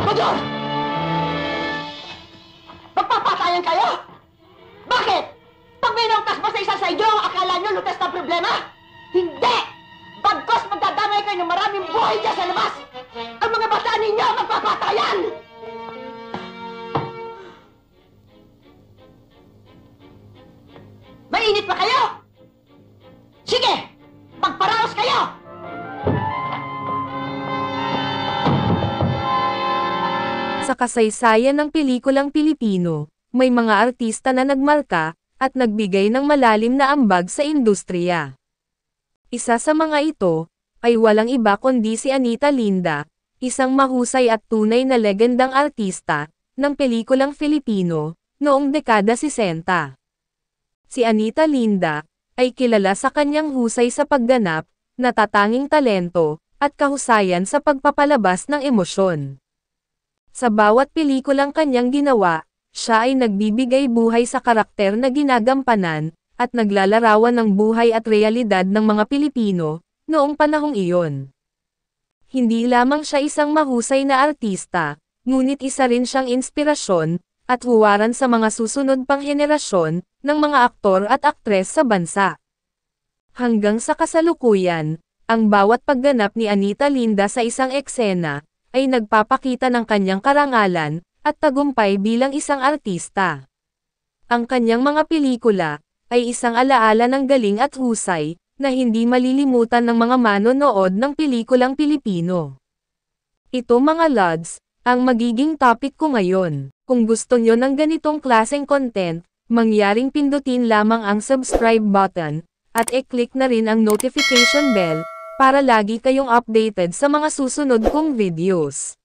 Major! Magpapatayan kayo? Bakit? Pag may nautas ba sa isa sa inyo, akala nyo lutas na problema? Hindi! Bagkos magdadamay kayo ng maraming buhay dyan sa labas! Ang mga bata ninyo magpapatayan! Mainit pa kayo? Sige! Magparaos kayo! Sa kasaysayan ng pelikulang Pilipino, may mga artista na nagmarka at nagbigay ng malalim na ambag sa industriya. Isa sa mga ito ay walang iba kundi si Anita Linda, isang mahusay at tunay na legendang artista ng pelikulang Filipino noong dekada 60. Si Anita Linda ay kilala sa kanyang husay sa pagganap, natatanging talento, at kahusayan sa pagpapalabas ng emosyon. Sa bawat pelikulang kanyang ginawa, siya ay nagbibigay buhay sa karakter na ginagampanan, at naglalarawan ng buhay at realidad ng mga Pilipino, noong panahong iyon. Hindi lamang siya isang mahusay na artista, ngunit isa rin siyang inspirasyon, at huwaran sa mga susunod pang henerasyon, ng mga aktor at aktres sa bansa. Hanggang sa kasalukuyan, ang bawat pagganap ni Anita Linda sa isang eksena, ay nagpapakita ng kanyang karangalan, at tagumpay bilang isang artista. Ang kanyang mga pelikula, ay isang alaala ng galing at husay, na hindi malilimutan ng mga manonood ng pelikulang Pilipino. Ito mga lods, ang magiging topic ko ngayon. Kung gusto nyo ng ganitong klaseng content, mangyaring pindutin lamang ang subscribe button, at i-click na rin ang notification bell, para lagi kayong updated sa mga susunod kong videos.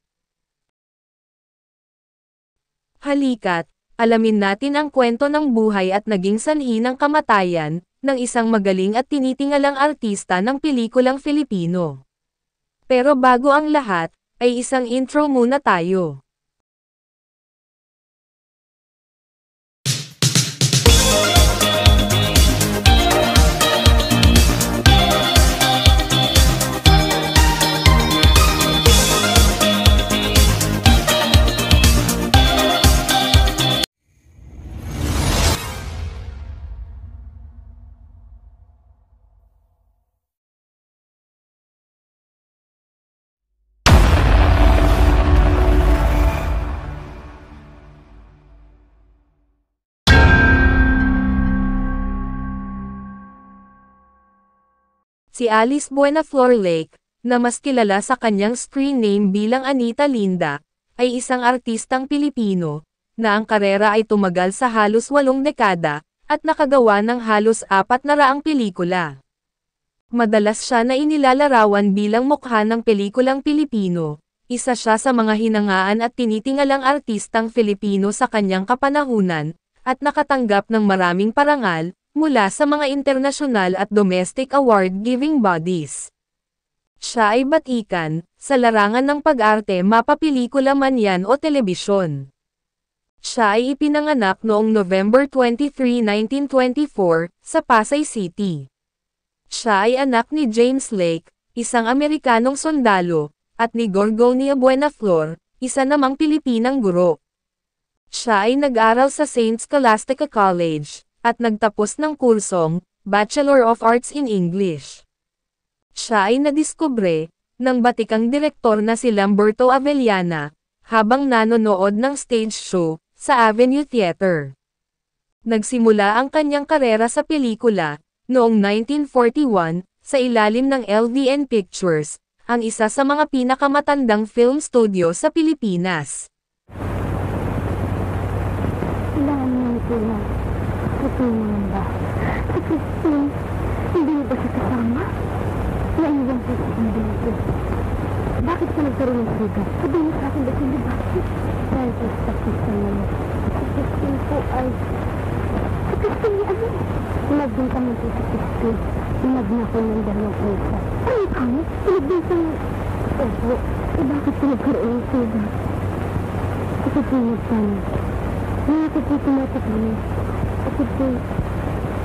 Halika't, alamin natin ang kwento ng buhay at naging sanhi ng kamatayan, ng isang magaling at tinitingalang artista ng pelikulang Filipino. Pero bago ang lahat, ay isang intro muna tayo. Si Alice Buenaflor Lake, na mas kilala sa kanyang screen name bilang Anita Linda, ay isang artistang Pilipino, na ang karera ay tumagal sa halos 8 dekada, at nakagawa ng halos 400 pelikula. Madalas siya na inilalarawan bilang mukha ng pelikulang Pilipino, isa siya sa mga hinangaan at tinitingalang artistang Filipino sa kanyang kapanahunan, at nakatanggap ng maraming parangal, mula sa mga internasyonal at domestic award-giving bodies. Siya ay batikan, sa larangan ng pag-arte mapapelikula man yan o telebisyon. Siya ay ipinanganak noong November 23, 1924, sa Pasay City. Siya ay anak ni James Lake, isang Amerikanong sundalo, at ni Gorgonia Buenaflor, isa namang Pilipinang guro. Siya ay nag-aral sa St. Scholastica College, at nagtapos ng kursong Bachelor of Arts in English. Siya ay nadiskubre ng batikang direktor na si Lamberto Avellana habang nanonood ng stage show sa Avenue Theater. Nagsimula ang kanyang karera sa pelikula noong 1941 sa ilalim ng LVN Pictures, ang isa sa mga pinakamatandang film studio sa Pilipinas. Tutulungan ba? Si Christine, hindi mo ba siya kasama? Naiwan po sa isang dito. Bakit ka nagkaroon ng sugat? Sabihin mo sa akin ba hindi ba? Dahil po sa Christine naman. Si Christine po ay... Si Christine ni ano? Nagbintang mo po si Christine. Nagnako ng 2 isa. Ano kami? Nagbintang... Opo. Bakit ka nagkaroon ng sugat? Kasi po nagtanong. Ngayon po tumatapos. Kasi po,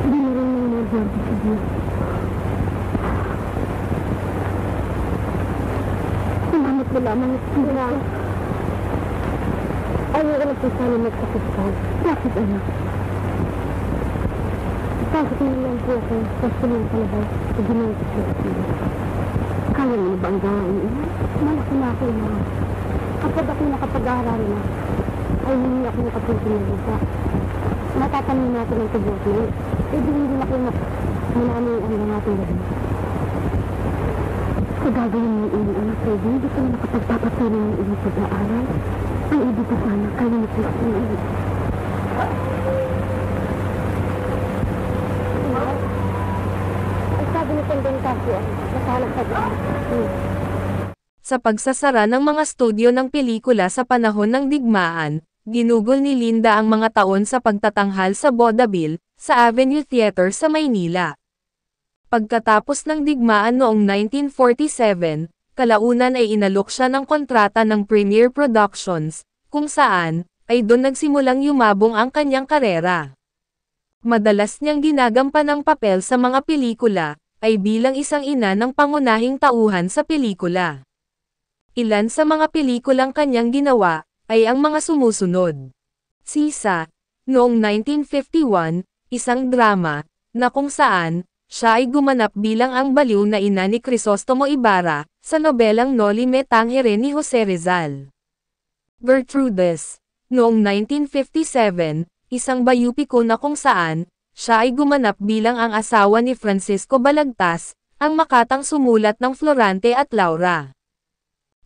hindi na rin nang nag-work sa Diyos. Salamat mo lamang at sila. Ayaw ka na po sana magsakit. Bakit, anak? Bakit na lang po ako sa sunod palabas sa ginawa ko sa sila? Kaya mo na ba ang gawain ina? Malaki na ako na. Kapag ako nakapag-aaral na, ay hindi ako nakapunta na lupa. Matatanin natin ang tubot na yun. Eh, di hindi na ako manaming ang mga ating gabi. Sa gagawin mo yung anak ko, hindi ka na nakapagpapatuloy ng iyong pag-aaral. Ang ibig ko sana, kaya na po sa iyo. Ay, sabi ni Tendeng Kasi, nasalag sa dyan. Sa pagsasara ng mga studio ng pelikula sa panahon ng digmaan, ginugol ni Linda ang mga taon sa pagtatanghal sa vaudeville, sa Avenue Theater sa Maynila. Pagkatapos ng digmaan noong 1947, kalaunan ay inalok siya ng kontrata ng Premier Productions, kung saan, ay doon nagsimulang yumabong ang kanyang karera. Madalas niyang ginagampan ang papel sa mga pelikula, ay bilang isang ina ng pangunahing tauhan sa pelikula. Ilan sa mga pelikulang kanyang ginawa, ay ang mga sumusunod. Sisa, noong 1951, isang drama, na kung saan, siya ay gumanap bilang ang baliw na ina ni Crisostomo Ibarra, sa nobelang Noli Me Tangere ni Jose Rizal. Gertrudes, noong 1957, isang bayupiko na kung saan, siya ay gumanap bilang ang asawa ni Francisco Balagtas, ang makatang sumulat ng Florante at Laura.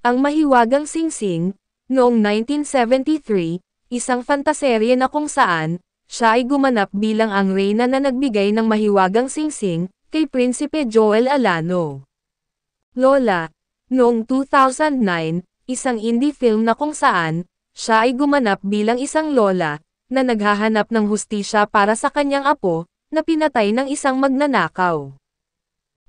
Ang Mahiwagang Singsing, noong 1973, isang fantaserye na kung saan, siya ay gumanap bilang ang reyna na nagbigay ng mahiwagang singsing, kay Prinsipe Joel Alano. Lola, noong 2009, isang indie film na kung saan, siya ay gumanap bilang isang lola, na naghahanap ng hustisya para sa kanyang apo, na pinatay ng isang magnanakaw.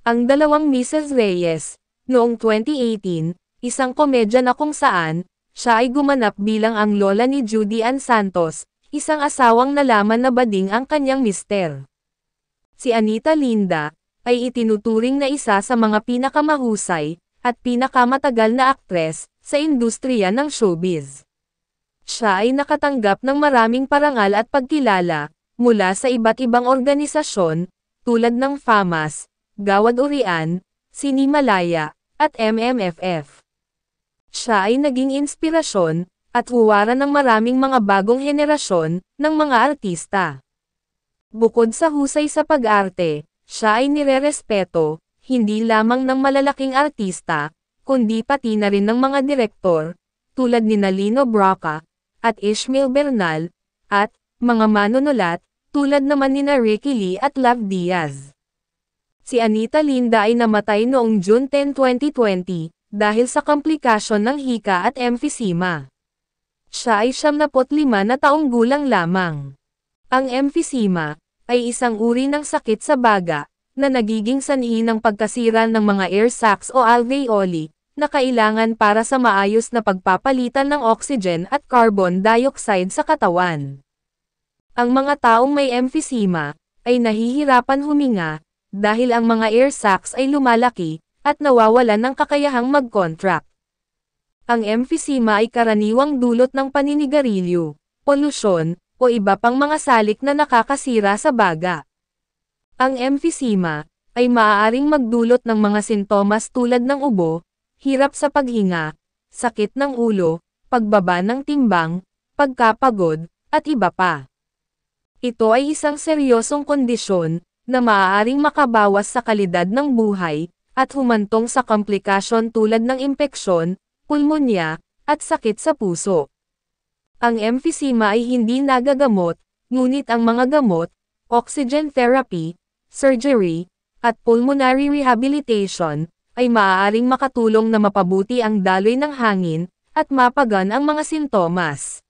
Ang Dalawang Mrs. Reyes, noong 2018, isang komedya na kung saan, siya ay gumanap bilang ang lola ni Judy Ann Santos, isang asawang nalaman na bading ang kanyang mister. Si Anita Linda, ay itinuturing na isa sa mga pinakamahusay, at pinakamatagal na aktres, sa industriya ng showbiz. Siya ay nakatanggap ng maraming parangal at pagkilala, mula sa iba't ibang organisasyon, tulad ng FAMAS, Gawad Urian, Sinimalaya, at MMFF. Siya ay naging inspirasyon, at huwaran ng maraming mga bagong henerasyon, ng mga artista. Bukod sa husay sa pag-arte, siya ay nirerespeto, hindi lamang ng malalaking artista, kundi pati na rin ng mga direktor, tulad ni Lino Brocka, at Ishmael Bernal, at, mga manunulat, tulad naman ni Ricky Lee at Love Diaz. Si Anita Linda ay namatay noong June 10, 2020, dahil sa komplikasyon ng hika at emphysema. Siya ay 75 na taong gulang lamang. Ang emphysema, ay isang uri ng sakit sa baga, na nagiging sanhi ng pagkasira ng mga air sacs o alveoli, na kailangan para sa maayos na pagpapalitan ng oxygen at carbon dioxide sa katawan. Ang mga taong may emphysema, ay nahihirapan huminga, dahil ang mga air sacs ay lumalaki, at nawawalan ng kakayahang mag-contract. Ang emphysema ay karaniwang dulot ng paninigarilyo, polusyon, o iba pang mga salik na nakakasira sa baga. Ang emphysema, ay maaaring magdulot ng mga sintomas tulad ng ubo, hirap sa paghinga, sakit ng ulo, pagbaba ng timbang, pagkapagod, at iba pa. Ito ay isang seryosong kondisyon, na maaaring makabawas sa kalidad ng buhay, at humantong sa komplikasyon tulad ng impeksyon, pulmonya, at sakit sa puso. Ang emphysema ay hindi nagagamot, ngunit ang mga gamot, oxygen therapy, surgery, at pulmonary rehabilitation, ay maaaring makatulong na mapabuti ang daloy ng hangin, at mapagaan ang mga sintomas.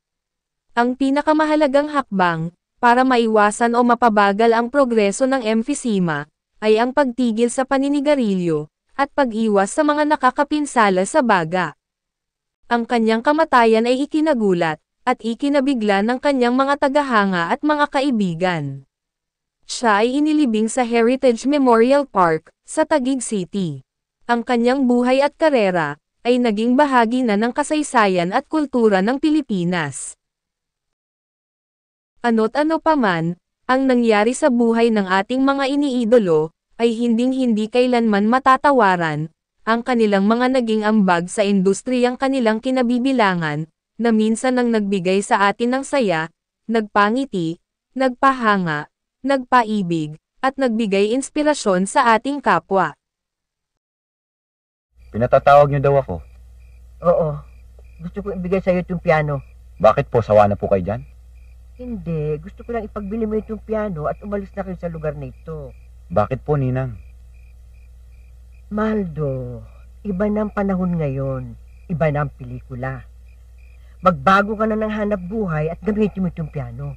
Ang pinakamahalagang hakbang, para maiwasan o mapabagal ang progreso ng emphysema, ay ang pagtigil sa paninigarilyo, at pag-iwas sa mga nakakapinsala sa baga. Ang kanyang kamatayan ay ikinagulat, at ikinabigla ng kanyang mga tagahanga at mga kaibigan. Siya ay inilibing sa Heritage Memorial Park, sa Taguig City. Ang kanyang buhay at karera, ay naging bahagi na ng kasaysayan at kultura ng Pilipinas. Ano't ano pa man, ang nangyari sa buhay ng ating mga iniidolo, ay hinding-hindi kailanman matatawaran, ang kanilang mga naging ambag sa industriyang kanilang kinabibilangan, na minsan ang nagbigay sa atin ng saya, nagpangiti, nagpahanga, nagpaibig, at nagbigay inspirasyon sa ating kapwa. Pinatatawag niyo daw ako. Oo. Gusto ko ibigay sa'yo itong piano. Bakit po, sawa na po kayo dyan? Hindi. Gusto ko lang ipagbili mo itong piano at umalis na kayo sa lugar na ito. Bakit po, Ninang? Maldo, iba na ang panahon ngayon. Iba na ang pelikula. Magbago ka na ng hanap buhay at gamitin mo itong piano.